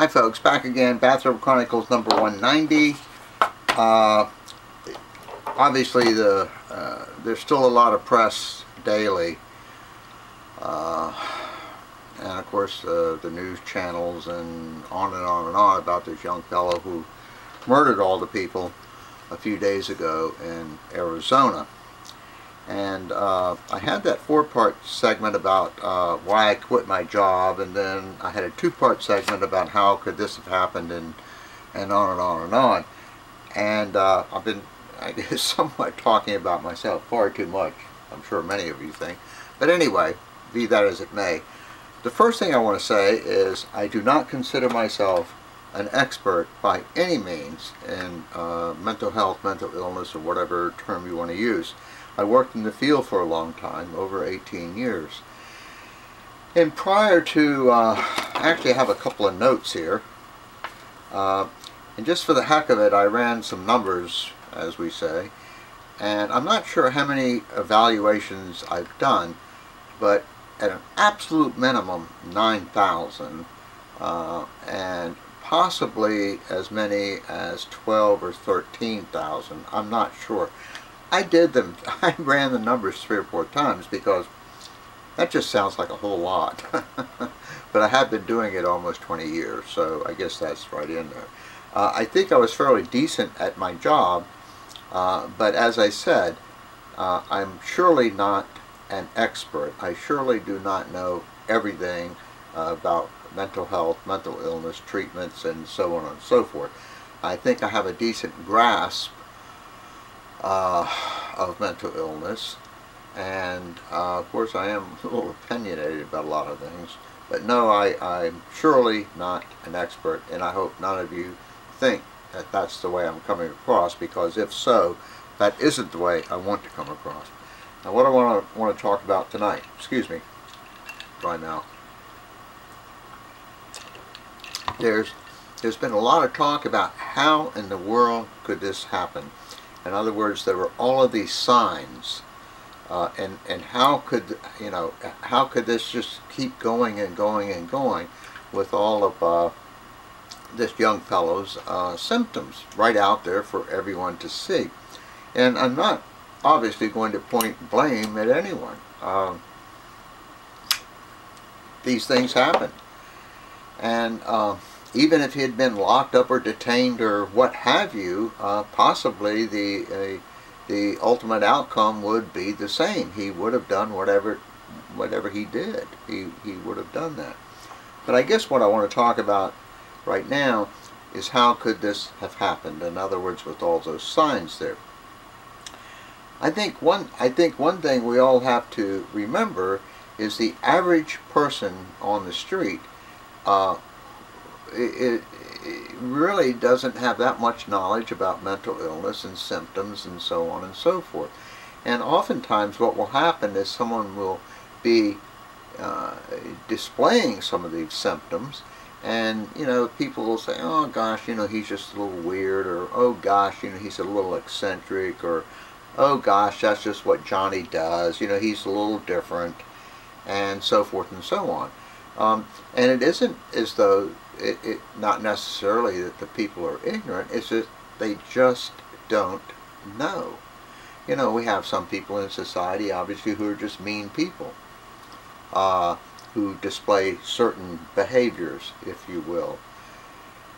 Hi folks, back again, Bathrobe Chronicles number 190. Obviously there's still a lot of press daily, and of course the news channels and on and on and on about this young fellow who murdered all the people a few days ago in Arizona. And I had that four-part segment about why I quit my job, and then I had a two-part segment about how could this have happened, and on and on and on. And I've been, I guess, somewhat talking about myself far too much. I'm sure many of you think. But anyway, be that as it may, the first thing I want to say is I do not consider myself an expert by any means in mental health, mental illness, or whatever term you want to use. I worked in the field for a long time, over 18 years. And prior to, actually I have a couple of notes here, and just for the heck of it I ran some numbers, as we say, and I'm not sure how many evaluations I've done, but at an absolute minimum 9,000, and possibly as many as 12 or 13,000, I'm not sure. I ran the numbers 3 or 4 times because that just sounds like a whole lot. But I have been doing it almost 20 years, so I guess that's right in there. I think I was fairly decent at my job, but as I said, I'm surely not an expert. I surely do not know everything about mental health, mental illness, treatments, and so on and so forth. I think I have a decent grasp of mental illness, and of course I am a little opinionated about a lot of things, but no, I'm surely not an expert, and I hope none of you think that that's the way I'm coming across, because if so, that isn't the way I want to come across. Now what I want to talk about tonight, excuse me, dry mouth. There's been a lot of talk about how in the world could this happen. In other words, there were all of these signs, and how could, you know, how could this just keep going and going and going with all of this young fellow's symptoms right out there for everyone to see? And I'm not obviously going to point blame at anyone. These things happen, and even if he had been locked up or detained or what have you, possibly the ultimate outcome would be the same. He would have done whatever he did. He would have done that. But I guess what I want to talk about right now is how could this have happened? In other words, with all those signs there. I think one thing we all have to remember is the average person on the street it really doesn't have that much knowledge about mental illness and symptoms and so on and so forth. And oftentimes what will happen is someone will be displaying some of these symptoms, and you know, people will say, oh gosh, you know, he's just a little weird, or oh gosh, you know, he's a little eccentric, or oh gosh, that's just what Johnny does, you know, he's a little different, and so forth and so on. And it isn't as though it not necessarily that the people are ignorant, it's that they just don't know. You know, we have some people in society, obviously, who are just mean people, who display certain behaviors, if you will.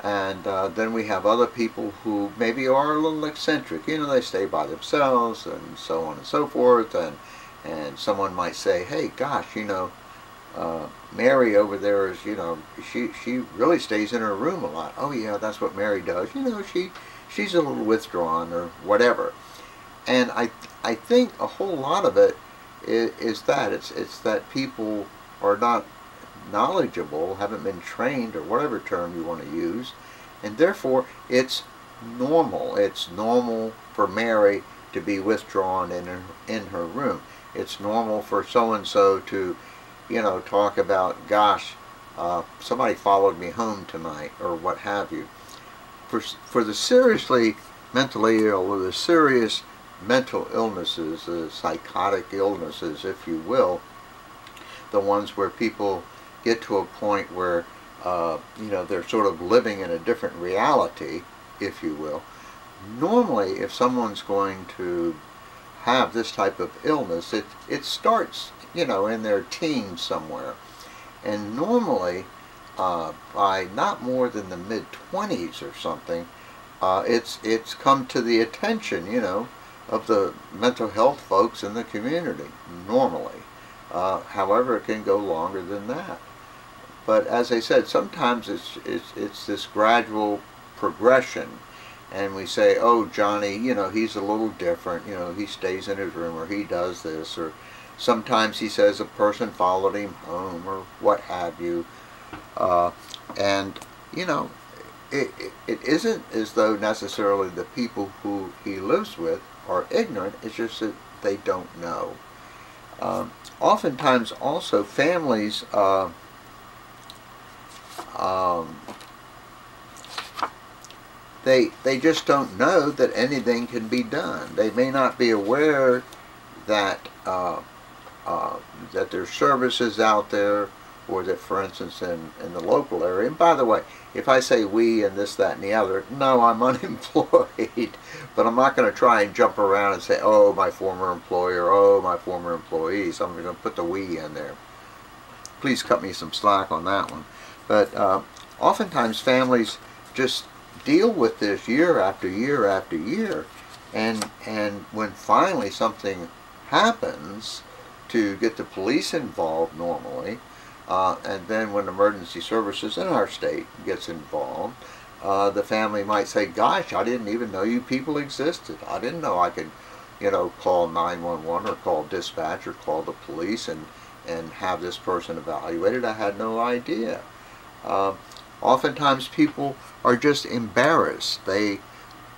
And then we have other people who maybe are a little eccentric. You know, they stay by themselves and so on and so forth, and someone might say, hey, gosh, you know, Mary over there is, you know, she really stays in her room a lot. Oh yeah, that's what Mary does. You know, she's a little withdrawn or whatever. And I think a whole lot of it is that it's that people are not knowledgeable, haven't been trained, or whatever term you want to use, and therefore it's normal. It's normal for Mary to be withdrawn in her room. It's normal for so and so to, you know, talk about, gosh, somebody followed me home tonight, or what have you. For the seriously mentally ill, or the serious mental illnesses, the psychotic illnesses, if you will, the ones where people get to a point where you know, they're sort of living in a different reality, if you will. Normally, if someone's going to have this type of illness, it starts, you know, in their teens somewhere. And normally, by not more than the mid-20s or something, it's come to the attention, you know, of the mental health folks in the community, normally. However, it can go longer than that. But as I said, sometimes it's this gradual progression, and we say, oh, Johnny, you know, he's a little different, you know, he stays in his room, or he does this, or sometimes he says a person followed him home, or what have you. And, you know, it isn't as though necessarily the people who he lives with are ignorant, it's just that they don't know. Oftentimes also families they just don't know that anything can be done. They may not be aware that that there's services out there, or that, for instance, in the local area, and by the way, if I say we and this, that, and the other, no, I'm unemployed, but I'm not going to try and jump around and say, oh, my former employer, oh, my former employees. I'm going to put the we in there. Please cut me some slack on that one. But oftentimes families just deal with this year after year after year, and when finally something happens to get the police involved normally, and then when emergency services in our state gets involved, the family might say, gosh, I didn't even know you people existed. I didn't know I could, you know, call 911 or call dispatch or call the police and have this person evaluated. I had no idea. Oftentimes people are just embarrassed. They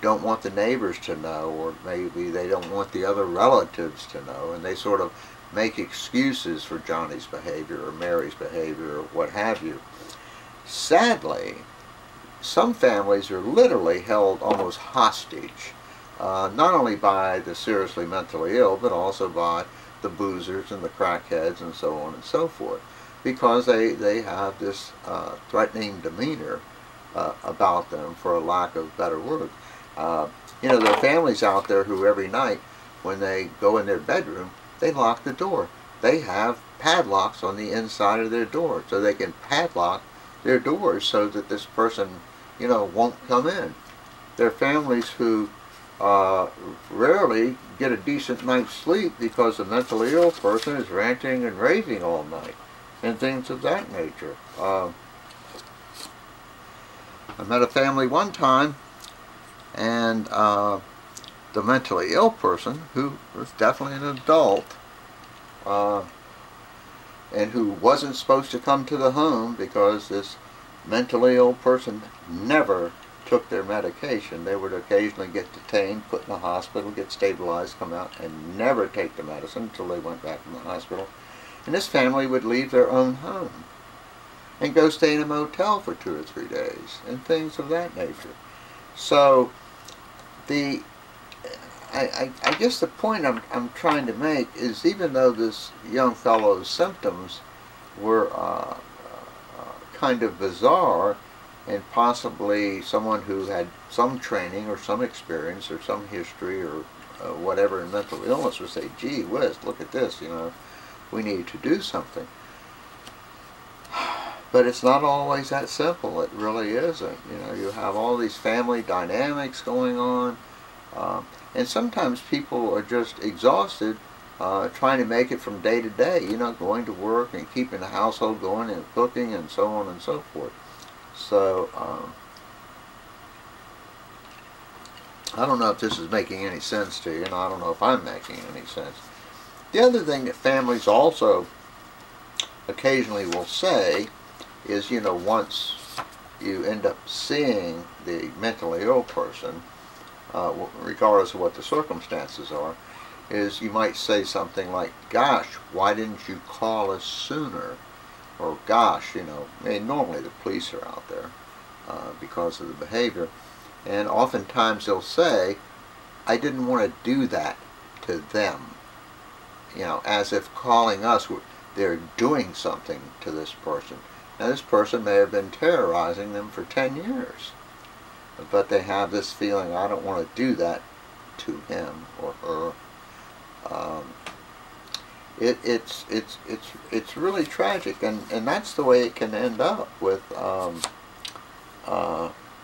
don't want the neighbors to know, or maybe they don't want the other relatives to know, and they sort of make excuses for Johnny's behavior or Mary's behavior or what have you. Sadly, some families are literally held almost hostage, not only by the seriously mentally ill, but also by the boozers and the crackheads and so on and so forth, because they have this threatening demeanor about them, for a lack of better word. You know, there are families out there who every night when they go in their bedroom, they lock the door. They have padlocks on the inside of their door, so they can padlock their doors so that this person, you know, won't come in. There are families who rarely get a decent night's sleep because the mentally ill person is ranting and raving all night, and things of that nature. I met a family one time, and the mentally ill person, who was definitely an adult, and who wasn't supposed to come to the home because this mentally ill person never took their medication. They would occasionally get detained, put in the hospital, get stabilized, come out, and never take the medicine until they went back from the hospital. And this family would leave their own home and go stay in a motel for 2 or 3 days, and things of that nature. So I guess the point I'm trying to make is, even though this young fellow's symptoms were kind of bizarre, and possibly someone who had some training or some experience or some history or whatever in mental illness would say, gee whiz, look at this, you know, we need to do something. But it's not always that simple. It really isn't. You know, you have all these family dynamics going on, and sometimes people are just exhausted trying to make it from day to day, you know, going to work and keeping the household going and cooking and so on and so forth. So, I don't know if this is making any sense to you, and I don't know if I'm making any sense. The other thing that families also occasionally will say is, you know, once you end up seeing the mentally ill person, regardless of what the circumstances are, is you might say something like, gosh, why didn't you call us sooner? Or gosh, you know, I mean, normally the police are out there because of the behavior, and oftentimes they'll say, I didn't want to do that to them, you know, as if calling us, they're doing something to this person. Now this person may have been terrorizing them for 10 years, but they have this feeling, I don't want to do that to him or her. It's really tragic, and that's the way it can end up with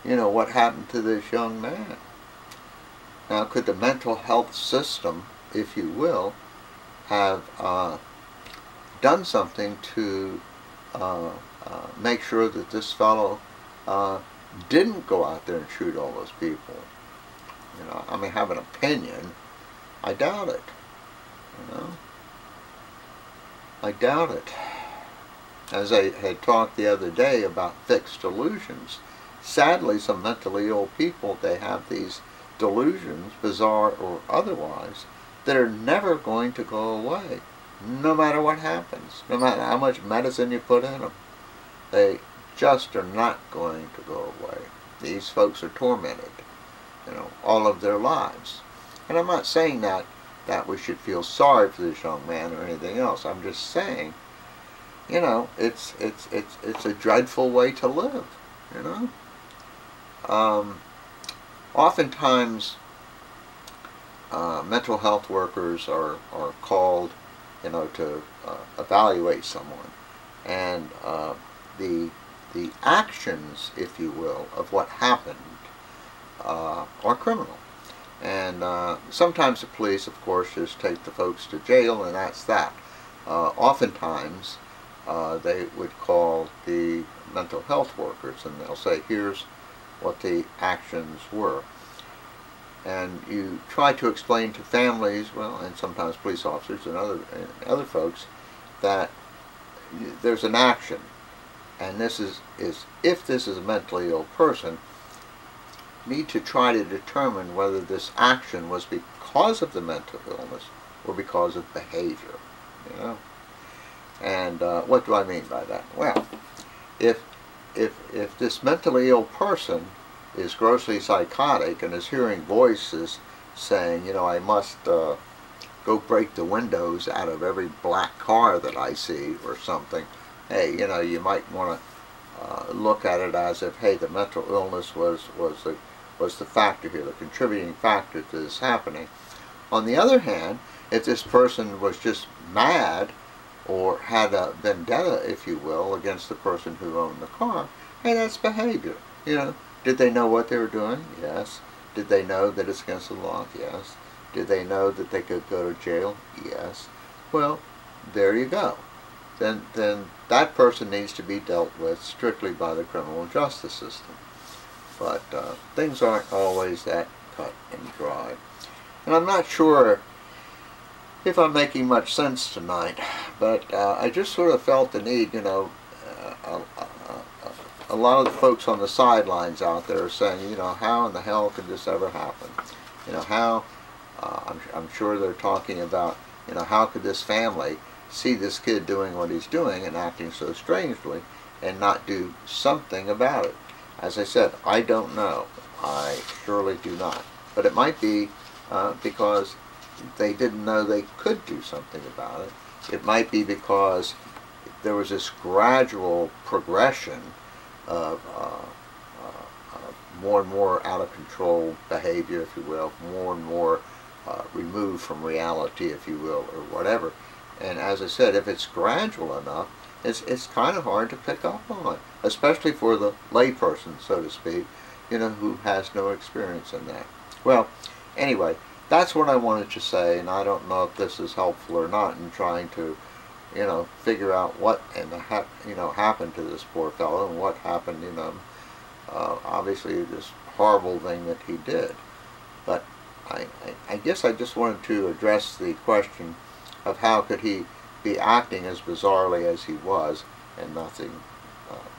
you know, what happened to this young man. Now, could the mental health system, if you will, have done something to make sure that this fellow didn't go out there and shoot all those people? You know, I mean, have an opinion. I doubt it. You know, I doubt it. As I had talked the other day about fixed delusions, sadly, some mentally ill people, they have these delusions, bizarre or otherwise, that are never going to go away, no matter what happens, no matter how much medicine you put in them. They just are not going to go away. These folks are tormented, you know, all of their lives. And I'm not saying that we should feel sorry for this young man or anything else. I'm just saying, you know, it's a dreadful way to live, you know. Oftentimes, mental health workers are called, you know, to evaluate someone, and the actions, if you will, of what happened are criminal. And sometimes the police, of course, just take the folks to jail, and that's that. Oftentimes, they would call the mental health workers, and they'll say, here's what the actions were. And you try to explain to families, well, and sometimes police officers and other folks, that there's an action, and this is if this is a mentally ill person, need to try to determine whether this action was because of the mental illness or because of behavior, you know. And what do I mean by that? Well, if this mentally ill person is grossly psychotic and is hearing voices saying, you know, I must go break the windows out of every black car that I see or something, hey, you know, you might want to look at it as if, hey, the mental illness was the factor here, the contributing factor to this happening. On the other hand, if this person was just mad or had a vendetta, if you will, against the person who owned the car, hey, that's behavior. You know, did they know what they were doing? Yes. Did they know that it's against the law? Yes. Did they know that they could go to jail? Yes. Well, there you go. Then that person needs to be dealt with strictly by the criminal justice system. But things aren't always that cut and dry. And I'm not sure if I'm making much sense tonight, but I just sort of felt the need, you know, a lot of the folks on the sidelines out there are saying, you know, how in the hell could this ever happen? You know, how, I'm sure they're talking about, you know, how could this family see this kid doing what he's doing and acting so strangely and not do something about it? As I said, I don't know. I surely do not. But it might be because they didn't know they could do something about it. It might be because there was this gradual progression of more and more out of control behavior, if you will, more and more removed from reality, if you will, or whatever. And as I said, if it's gradual enough, it's kind of hard to pick up on, especially for the layperson, so to speak, you know, who has no experience in that. Well, anyway, that's what I wanted to say, and I don't know if this is helpful or not in trying to, you know, figure out what happened to this poor fellow and what happened, you know, obviously this horrible thing that he did. But I guess I just wanted to address the question of how could he be acting as bizarrely as he was and nothing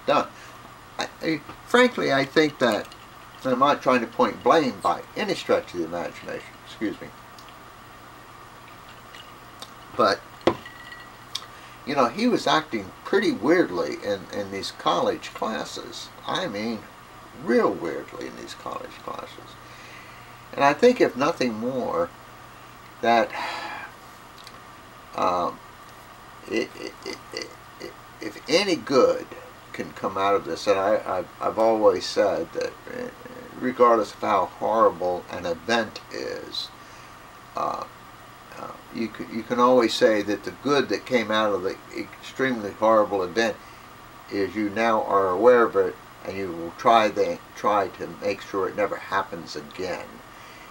done. Frankly, I think that, and I'm not trying to point blame by any stretch of the imagination, excuse me, but you know, he was acting pretty weirdly in these college classes. I mean, real weirdly in these college classes. And I think, if nothing more, that if any good can come out of this, and I've always said that regardless of how horrible an event is, you can always say that the good that came out of the extremely horrible event is you now are aware of it, and you will try to make sure it never happens again.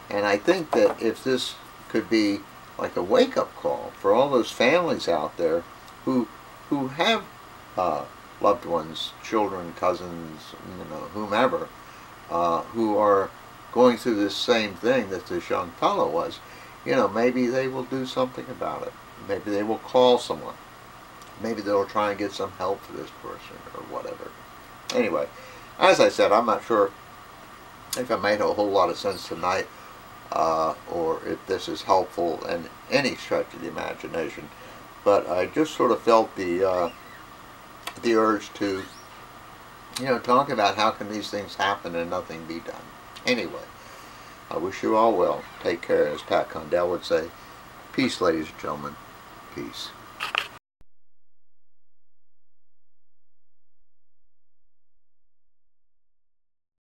And I think that if this could be like a wake-up call for all those families out there who have loved ones, children, cousins, whomever, who are going through this same thing that this young fellow was, maybe they will do something about it. Maybe they will call someone. Maybe they'll try and get some help for this person or whatever. Anyway, as I said, I'm not sure if I made a whole lot of sense tonight, or if this is helpful in any stretch of the imagination. But I just sort of felt the urge to, talk about how can these things happen and nothing be done. Anyway, I wish you all well. Take care, as Pat Condell would say. Peace, ladies and gentlemen. Peace.